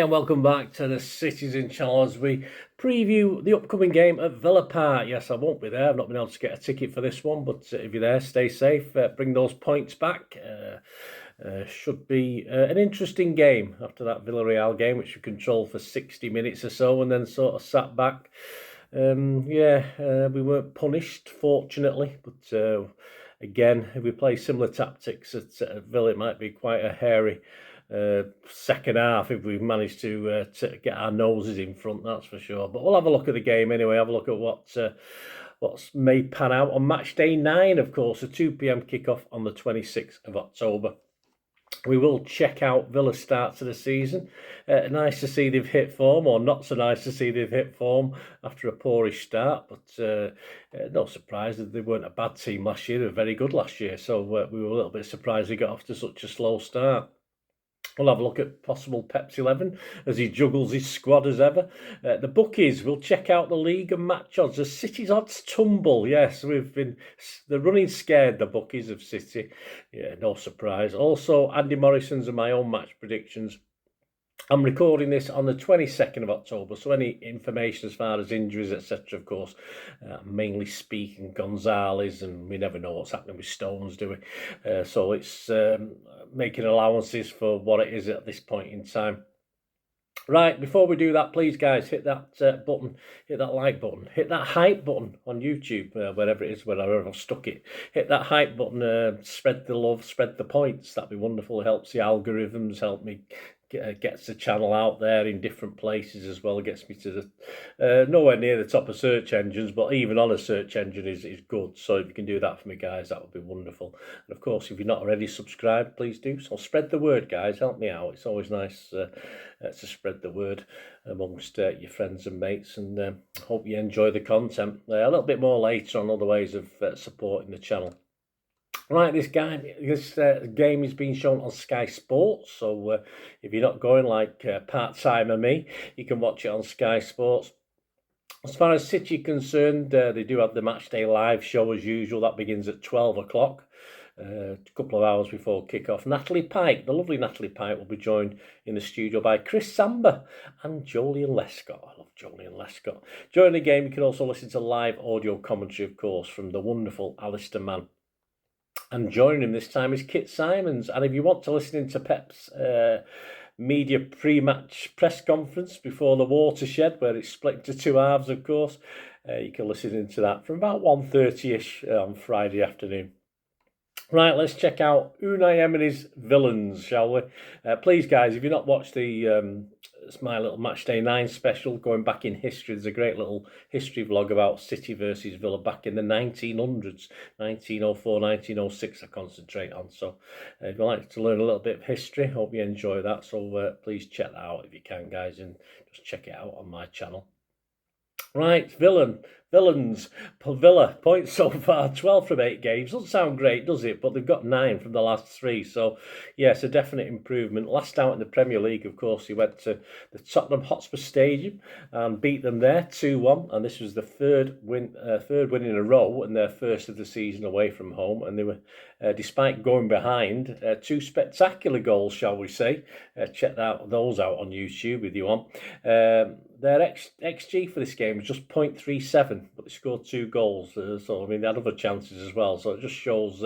and welcome back to the Citizen channel as we preview the upcoming game at Villa Park. Yes, I won't be there. I've not been able to get a ticket for this one, but if you're there, stay safe. Bring those points back. Should be an interesting game after that Villarreal game, which we controlled for 60 minutes or so and then sort of sat back. We weren't punished, fortunately, but again, if we play similar tactics at Villa, it might be quite a hairy second half if we've managed to get our noses in front, that's for sure. But we'll have a look at the game anyway, have a look at what's may pan out on match day 9, of course, a 2 p.m. kickoff on the 26th of October. We will check out Villa's start to the season. Nice to see they've hit form, or not so nice to see they've hit form after a poorish start, but no surprise that they weren't a bad team last year. They were very good last year, so we were a little bit surprised they got off to such a slow start. We'll have a look at possible Pep's 11 as he juggles his squad as ever. The bookies, we'll check out the league and match odds. The City's odds tumble. Yes, they're running scared, the bookies of City. Yeah, no surprise. Also, Andy Morrison's and my own match predictions. I'm recording this on the 22nd of October, so any information as far as injuries, etc., of course, mainly speaking Gonzalez, and we never know what's happening with Stones, do we? So it's making allowances for what it is at this point in time. Right, before we do that, please, guys, hit that button, hit that like button, hit that hype button on YouTube, wherever it is, wherever I've stuck it. Hit that hype button, spread the love, spread the points. That'd be wonderful. It helps the algorithms, help me gets the channel out there in different places as well. It gets me to the nowhere near the top of search engines, but even on a search engine is good. So if you can do that for me, guys, that would be wonderful. And of course, if you're not already subscribed, please do so. Spread the word, guys. Help me out. It's always nice to spread the word amongst your friends and mates, and hope you enjoy the content. A little bit more later on other ways of supporting the channel. Right, this game is being shown on Sky Sports, so if you're not going like part-timer me, you can watch it on Sky Sports. As far as City are concerned, they do have the Matchday live show as usual. That begins at 12 o'clock, a couple of hours before kick-off. Natalie Pike, the lovely Natalie Pike, will be joined in the studio by Chris Samba and Jolien Lescott. I love Jolien Lescott. During the game, you can also listen to live audio commentary, of course, from the wonderful Alistair Mann. And joining him this time is Kit Simons. And if you want to listen into Pep's media pre-match press conference before the Watershed, where it's split into 2 halves, of course, you can listen into that from about 1:30ish on Friday afternoon. Right, let's check out Unai Emery's villains, shall we? Please, guys, if you've not watched it's my little Matchday 9 special, going back in history. There's a great little history vlog about City versus Villa back in the 1900s, 1904, 1906 I concentrate on. So if you like to learn a little bit of history, hope you enjoy that. So please check that out if you can, guys, and just check it out on my channel. Right, villains. Villa, points so far, 12 from 8 games. Doesn't sound great, does it? But they've got 9 from the last 3. So, yes, a definite improvement. Last out in the Premier League, of course, he went to the Tottenham Hotspur Stadium and beat them there 2-1. And this was the third win in a row and their first of the season away from home. And they were, despite going behind, 2 spectacular goals, shall we say. Check those out on YouTube if you want. Their XG for this game was just 0.37, but they scored 2 goals. So, I mean, they had other chances as well. So it just shows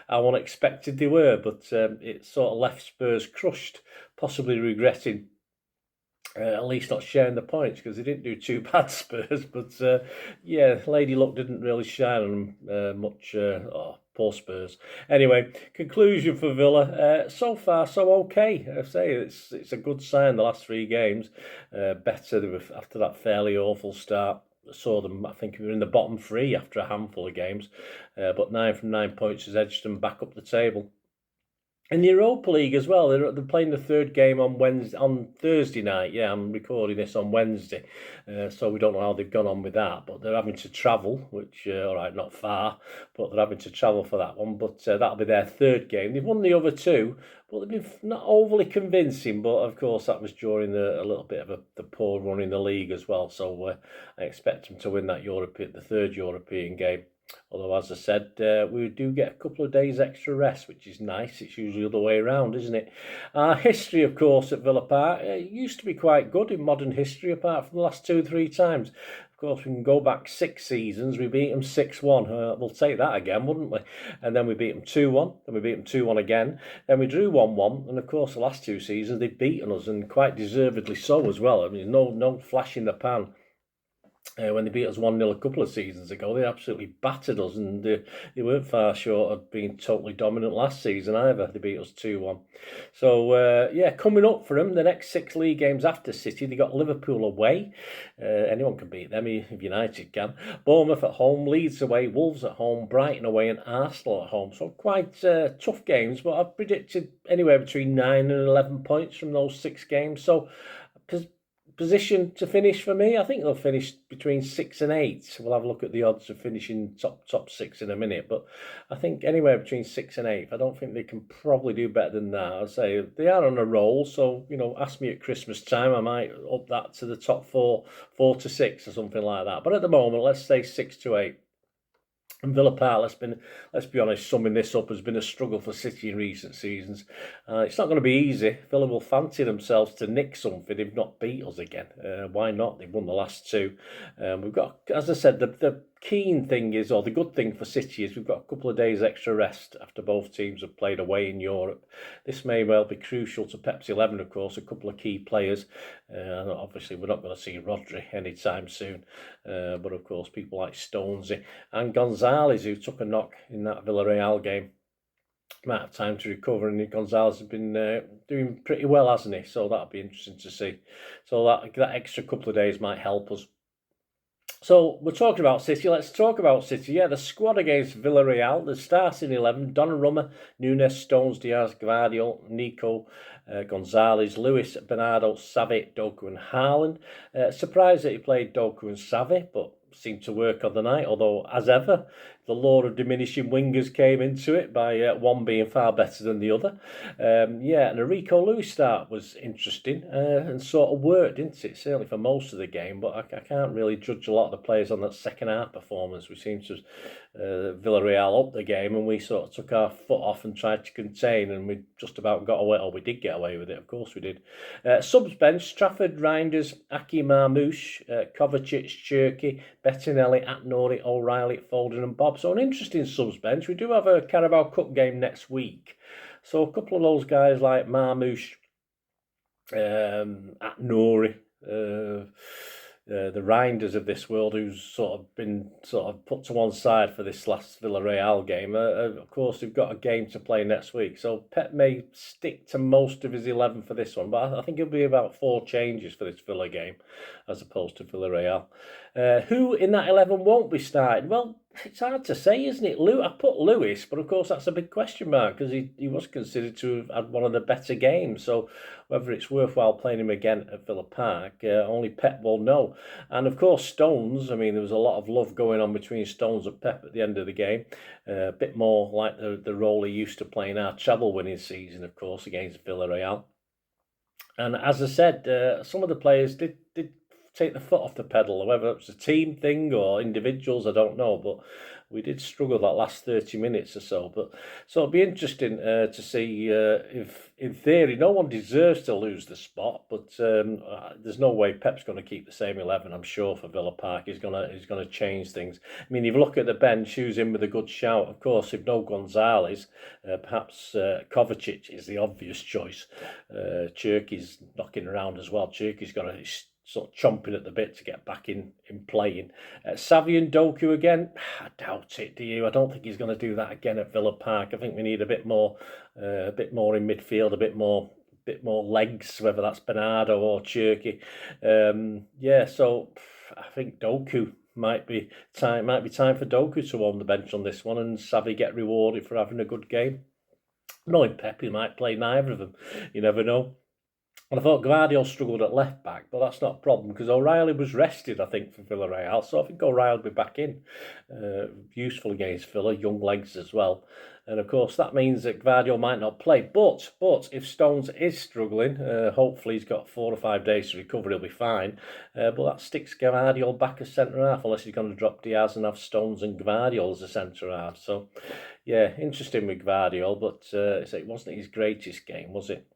how unexpected they were. But it sort of left Spurs crushed, possibly regretting at least not sharing the points, because they didn't do too bad, Spurs. But yeah, Lady Luck didn't really shine on them much. Poor Spurs. Anyway, conclusion for Villa. So far, so okay. I say it's a good sign. The last 3 games, better after that fairly awful start. Saw them, I think we were in the bottom 3 after a handful of games. But 9 from 9 points has edged them back up the table. In the Europa League as well, they're playing the 3rd game on Thursday night. Yeah, I'm recording this on Wednesday, so we don't know how they've gone on with that. But they're having to travel, which, all right, not far, but they're having to travel for that one. But that'll be their 3rd game. They've won the other 2, but they've been not overly convincing. But, of course, that was during a little bit of the poor run in the league as well. So I expect them to win that the 3rd European game. Although, as I said, we do get a couple of days extra rest, which is nice. It's usually the other way around, isn't it? Our history, of course, at Villa Park used to be quite good in modern history, apart from the last 2 or 3 times. Of course, we can go back 6 seasons. We beat them 6-1. We'll take that again, wouldn't we? And then we beat them 2-1. Then we beat them 2-1 again. Then we drew 1-1. And of course, the last 2 seasons, they've beaten us, and quite deservedly so as well. I mean, no flash in the pan. When they beat us 1-0 a couple of seasons ago, they absolutely battered us, and they weren't far short of being totally dominant last season either. They beat us 2-1. So, coming up for them, the next 6 league games after City, they got Liverpool away. Anyone can beat them if United can. Bournemouth at home, Leeds away, Wolves at home, Brighton away, and Arsenal at home. So quite tough games, but I've predicted anywhere between 9 and 11 points from those 6 games. So position to finish for me, I think they'll finish between 6 and 8. We'll have a look at the odds of finishing top 6 in a minute, but I think anywhere between 6 and 8. I don't think they can probably do better than that. I'd say they are on a roll, so ask me at Christmas time, I might up that to the top 4 to 6 or something like that. But at the moment, let's say 6 to 8. And Villa Park, let's be honest, summing this up, has been a struggle for City in recent seasons. It's not going to be easy. Villa will fancy themselves to nick something if not beat us again. Why not? They've won the last 2. We've got, as I said, the keen thing is, or the good thing for City is, we've got a couple of days extra rest after both teams have played away in Europe. This may well be crucial to Pep's 11, of course, a couple of key players. Obviously, we're not going to see Rodri anytime soon, but of course, people like Stonesy and Gonzalez, who took a knock in that Villarreal game, might have time to recover, and Gonzalez has been doing pretty well, hasn't he? So that'll be interesting to see. So that extra couple of days might help us. So we're talking about City. Let's talk about City. Yeah, the squad against Villarreal, the starting 11, Donnarumma, Nunes, Stones, Diaz, Gvardiol, Nico, Gonzalez, Lewis, Bernardo, Savi, Doku and Haaland. Surprised that he played Doku and Savi, but seemed to work on the night, although, as ever, the law of diminishing wingers came into it by one being far better than the other. And a Rico Lewis start was interesting and sort of worked, didn't it? Certainly for most of the game, but I can't really judge a lot of the players on that second half performance. We seemed to Villarreal up the game, and we sort of took our foot off and tried to contain, and we just about got away, or we did get away with it, of course we did. Subs bench, Trafford, Reinders, Aki Marmoush, Kovacic, Cherky, Bettinelli, Atnori, O'Reilly, Foden and Bob. So an interesting subs bench. We do have a Carabao Cup game next week. So a couple of those guys like Marmoush, Atnori, the Reinders of this world, who's sort of been put to one side for this last Villarreal game. Of course, we've got a game to play next week, so Pep may stick to most of his 11 for this one, but I think it'll be about 4 changes for this Villa game, as opposed to Villarreal. Who in that 11 won't be starting? Well, it's hard to say, isn't it? I put Lewis, but of course that's a big question mark, because he was considered to have had one of the better games. So whether it's worthwhile playing him again at Villa Park, only Pep will know. And of course, Stones, I mean, there was a lot of love going on between Stones and Pep at the end of the game. A bit more like the role he used to play in our treble winning season, of course, against Villarreal. And as I said, some of the players did take the foot off the pedal, whether it was a team thing or individuals, I don't know, but we did struggle that last 30 minutes or so. So it'll be interesting to see if, in theory, no one deserves to lose the spot, but there's no way Pep's going to keep the same 11, I'm sure, for Villa Park. He's going to change things. I mean, if you look at the bench, who's in with a good shout? Of course, if no Gonzalez, perhaps Kovacic is the obvious choice. Cherky's knocking around as well. Cherky's got a sort of chomping at the bit to get back in playing. Savi and Doku again, I doubt it, do you? I don't think he's going to do that again at Villa Park. I think we need a bit more in midfield, a bit more legs, whether that's Bernardo or Cherky. So I think Doku might be time for Doku to own the bench on this one, and Savi get rewarded for having a good game. Knowing Pep, he might play neither of them. You never know. And I thought Guardiola struggled at left back, but that's not a problem because O'Reilly was rested, I think, for Villarreal. So I think O'Reilly will be back in. Useful against Villa, young legs as well. And of course, that means that Guardiola might not play. But if Stones is struggling, hopefully he's got 4 or 5 days to recover, he'll be fine. But that sticks Guardiola back as centre half, unless he's going to drop Diaz and have Stones and Guardiola as a centre half. So, yeah, interesting with Guardiola, but it wasn't his greatest game, was it?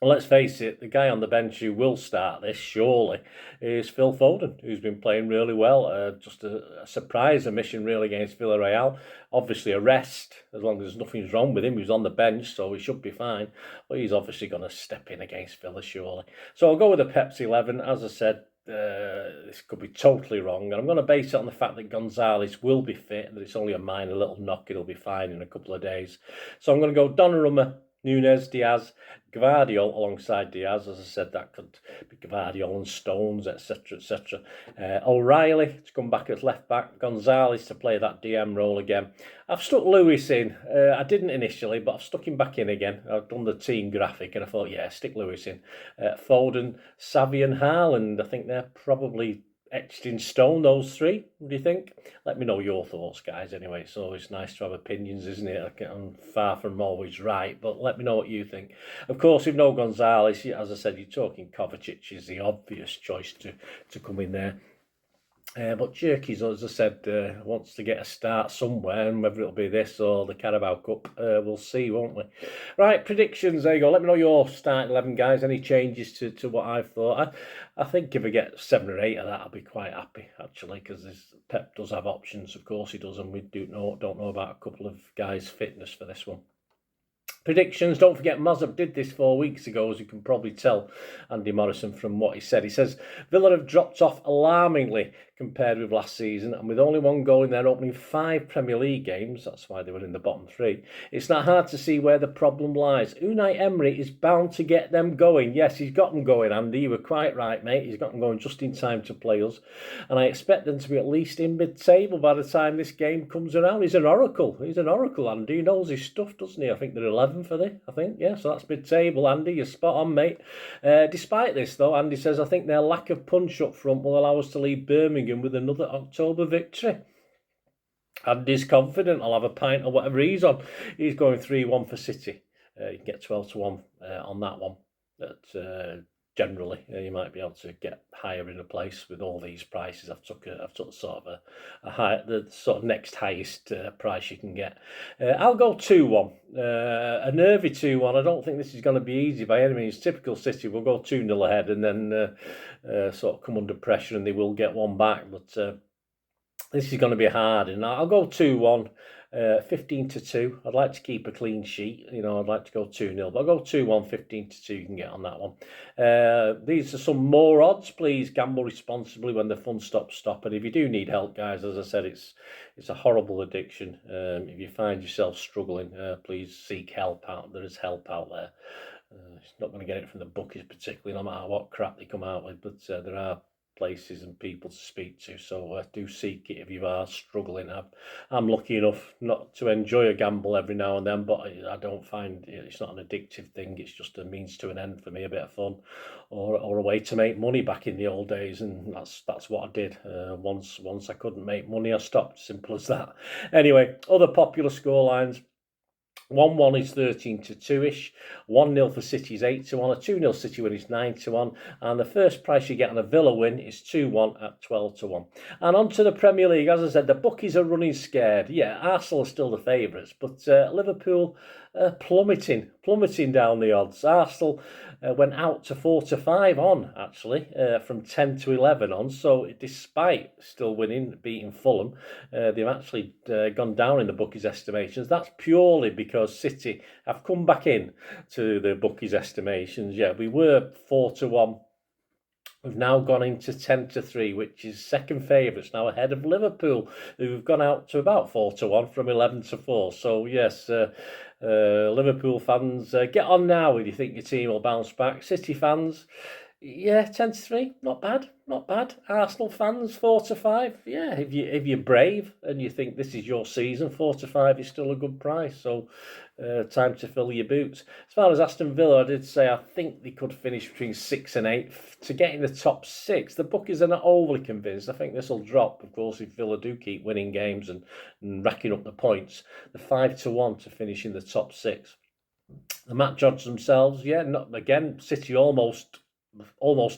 Well, let's face it, the guy on the bench who will start this, surely, is Phil Foden, who's been playing really well. Just a surprise omission, really, against Villarreal. Obviously, a rest, as long as nothing's wrong with him. He's on the bench, so he should be fine. But he's obviously going to step in against Villa, surely. So I'll go with the Pepsi 11. As I said, this could be totally wrong. And I'm going to base it on the fact that Gonzalez will be fit, and that it's only a minor little knock. It'll be fine in a couple of days. So I'm going to go Donnarumma, Nunes, Diaz, Gvardiol alongside Diaz. As I said, that could be Gvardiol and Stones, etc. O'Reilly to come back as left back. Gonzalez to play that DM role again. I've stuck Lewis in. I didn't initially, but I've stuck him back in again. I've done the team graphic and I thought, yeah, stick Lewis in. Foden, Xavi and Haaland. I think they're probably etched in stone, those three. What do you think? Let me know your thoughts, guys. Anyway, it's always nice to have opinions, isn't it? I'm far from always right, but let me know what you think. Of course, if no Gonzalez, as I said, you're talking Kovacic is the obvious choice to come in there. But Jerky's, as I said, wants to get a start somewhere, and whether it'll be this or the Carabao Cup, we'll see, won't we? Right, predictions, there you go. Let me know your starting 11, guys. Any changes to what I've thought? I think if I get 7 or 8 of that, I'll be quite happy, actually, because Pep does have options, of course he does, and we don't know about a couple of guys' fitness for this one. Predictions, don't forget Mazzup did this 4 weeks ago, as you can probably tell, Andy Morrison, from what he said. He says, Villa have dropped off alarmingly compared with last season, and with only 1 goal in their opening 5 Premier League games, that's why they were in the bottom 3, it's not hard to see where the problem lies. Unai Emery is bound to get them going. Yes, he's got them going, Andy. You were quite right, mate. He's got them going just in time to play us, and I expect them to be at least in mid-table by the time this game comes around. He's an oracle. Andy. He knows his stuff, doesn't he? I think they're 11 for this, yeah, so that's mid-table. Andy, you're spot on, mate. Despite this, though, Andy says, I think their lack of punch up front will allow us to leave Birmingham with another October victory. Andy's confident. I'll have a pint or whatever he's on. He's going 3-1 for City. You can get 12-1 on that one. But generally, you might be able to get higher in a place with all these prices. I've took sort of the sort of next highest price you can get. I'll go 2-1. A nervy 2-1. I don't think this is going to be easy by any means. Typical City will go 2-0 ahead and then sort of come under pressure and they will get one back. But this is going to be hard, and I'll go 2-1, 15-2. I'd like to keep a clean sheet. I'd like to go 2-0, but I'll go 2-1, 15-2. You can get on that one. These are some more odds. Please gamble responsibly when the fun stops. And if you do need help, guys, as I said, it's a horrible addiction. If you find yourself struggling, please seek help out. There is help out there. It's not going to get it from the bookies, particularly, no matter what crap they come out with, but there are places and people to speak to, so do seek it if you are struggling. I'm lucky enough not to enjoy a gamble every now and then, but I don't find it's not an addictive thing. It's just a means to an end for me, a bit of fun, or a way to make money back in the old days, and that's what I did. Once I couldn't make money, I stopped. Simple as that. Anyway, other popular scorelines. 1-1 is 13-2-ish. 1-0 for City is 8-1. A 2-0 City win is 9-1. And the first price you get on a Villa win is 2-1 at 12-1. And on to the Premier League. As I said, the bookies are running scared. Yeah, Arsenal are still the favourites, but Liverpool plummeting down the odds. Arsenal went out to 4-5 on, actually, from 10-11 on. So despite still beating Fulham, they've actually gone down in the bookies' estimations. That's purely because City have come back in to the bookies' estimations. Yeah, we were 4-1. We've now gone into 10-3, which is second favourites now ahead of Liverpool, who've gone out to about 4-1 from 11-4. So yes, Liverpool fans, get on now if you think your team will bounce back. City fans, Yeah, 10-3, not bad, not bad. Arsenal fans, 4-5. Yeah, if you're brave and you think this is your season, 4-5 is still a good price. So, time to fill your boots. As far as Aston Villa, I did say I think they could finish between 6 and 8 to get in the top 6. The bookies are not overly convinced. I think this will drop, of course, if Villa do keep winning games and racking up the points. The 5-1 to finish in the top 6. The match odds themselves, yeah, not again. City almost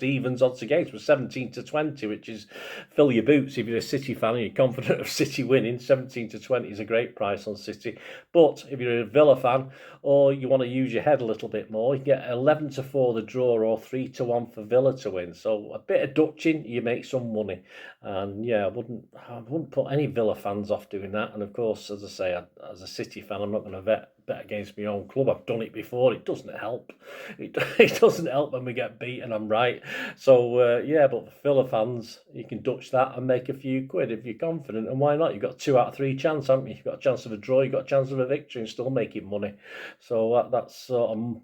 evens odds against with 17-20, which is fill your boots if you're a City fan and you're confident of City winning. 17-20 is a great price on City. But if you're a Villa fan or you want to use your head a little bit more, you get 11-4 the draw or 3-1 for Villa to win. So a bit of dutching, you make some money. And yeah, I wouldn't put any Villa fans off doing that. And of course, as I say, as a City fan, I'm not going to bet against my own club. I've done it before. It doesn't help. It doesn't help when we get beaten. I'm right. So yeah, but for Villa fans, you can dutch that and make a few quid if you're confident. And why not? You've got 2 out of 3 chance, haven't you? You've got a chance of a draw. You've got a chance of a victory, and still making money. So that's sort of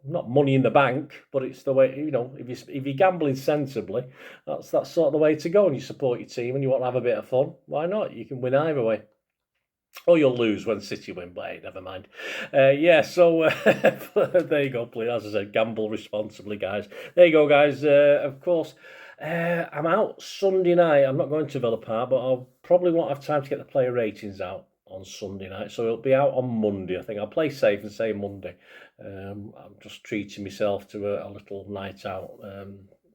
not money in the bank, but it's the way if you're gambling sensibly, that's sort of the way to go. And you support your team and you want to have a bit of fun. Why not? You can win either way. Or you'll lose when City win, but hey, never mind. Yeah, so there you go, please. As I said, gamble responsibly, guys. There you go, guys. Of course, I'm out Sunday night. I'm not going to Villa Park, but I'll probably won't have time to get the player ratings out on Sunday night, so it'll be out on Monday. I think I'll play safe and say Monday. I'm just treating myself to a little night out.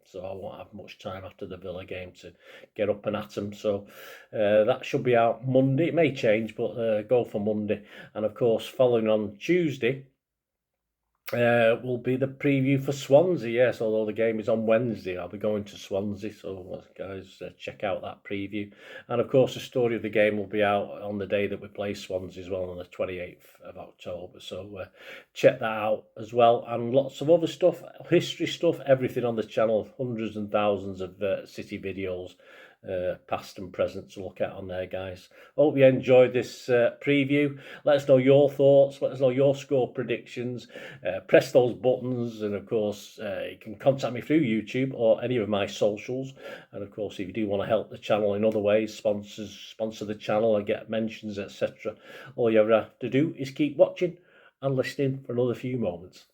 So I won't have much time after the Villa game to get up and at them. So that should be out Monday. It may change, but go for Monday. And of course, following on Tuesday will be the preview for Swansea. Yes, although the game is on Wednesday, I'll be going to Swansea. So guys, check out that preview. And of course, the story of the game will be out on the day that we play Swansea as well, on the 28th of October. So check that out as well. And lots of other stuff, history stuff, everything on the channel. Hundreds and thousands of City videos, past and present, to look at on there, guys. Hope you enjoyed this preview. Let us know your thoughts. Let us know your score predictions. Press those buttons, and of course you can contact me through YouTube or any of my socials. And of course, if you do want to help the channel in other ways, sponsor the channel and get mentions, etc., all you ever have to do is keep watching and listening for another few moments.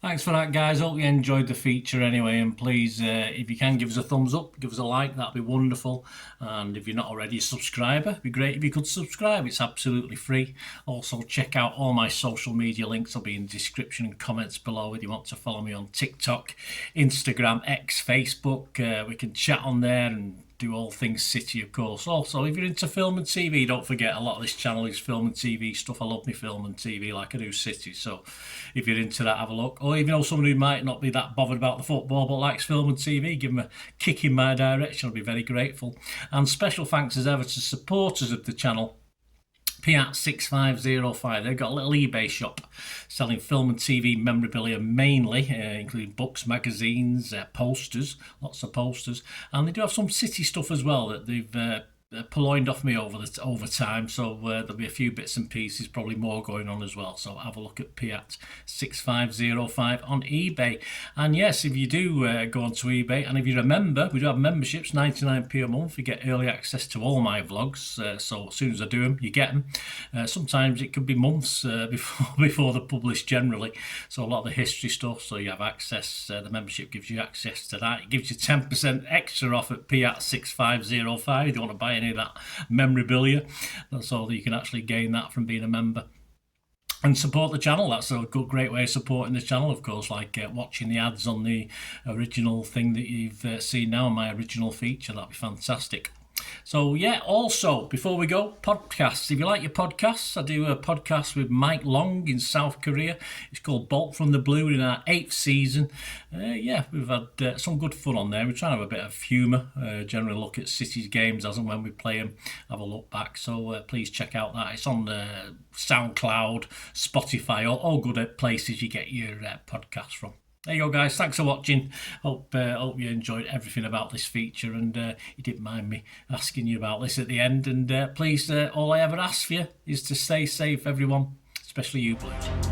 Thanks for that, guys. Hope you enjoyed the feature anyway. And please, if you can, give us a thumbs up, give us a like. That'd be wonderful. And if you're not already a subscriber, it'd be great if you could subscribe. It's absolutely free. Also, check out all my social media links. They'll be in the description and comments below if you want to follow me on TikTok, Instagram, X, Facebook. We can chat on there and do all things City, of course. Also, if you're into film and TV, don't forget, a lot of this channel is film and TV stuff. I love me film and TV like I do City. So if you're into that, have a look. Or if you know someone who might not be that bothered about the football but likes film and TV, give them a kick in my direction. I'll be very grateful. And special thanks as ever to supporters of the channel. Piat6505, they've got a little eBay shop selling film and TV memorabilia mainly, including books, magazines, posters, lots of posters, and they do have some City stuff as well that they've purloined off me over time, so there'll be a few bits and pieces, probably more going on as well. So have a look at Piat6505 on eBay. And yes, if you do go onto eBay, and if you remember, we do have memberships, 99p a month. You get early access to all my vlogs, so as soon as I do them, you get them. Sometimes it could be months before they're published generally, so a lot of the history stuff, so you have access. The membership gives you access to that. It gives you 10% extra off at Piat6505 if you want to buy any of that memorabilia. That's all that you can actually gain that from being a member and support the channel. That's a great way of supporting the channel, of course, like watching the ads on the original thing that you've seen now, my original feature. That'd be fantastic. So yeah, also before we go, podcasts. If you like your podcasts, I do a podcast with Mike Long in South Korea. It's called Bolt from the Blue, in our 8th season. Yeah, we've had some good fun on there. We're trying to have a bit of humour, generally look at City's games as and when we play them, have a look back. So please check out that. It's on Soundcloud, Spotify, all good places you get your podcasts from. There you go, guys. Thanks for watching. Hope you enjoyed everything about this feature, and you didn't mind me asking you about this at the end. And please, all I ever ask for you is to stay safe, everyone, especially you, Blues.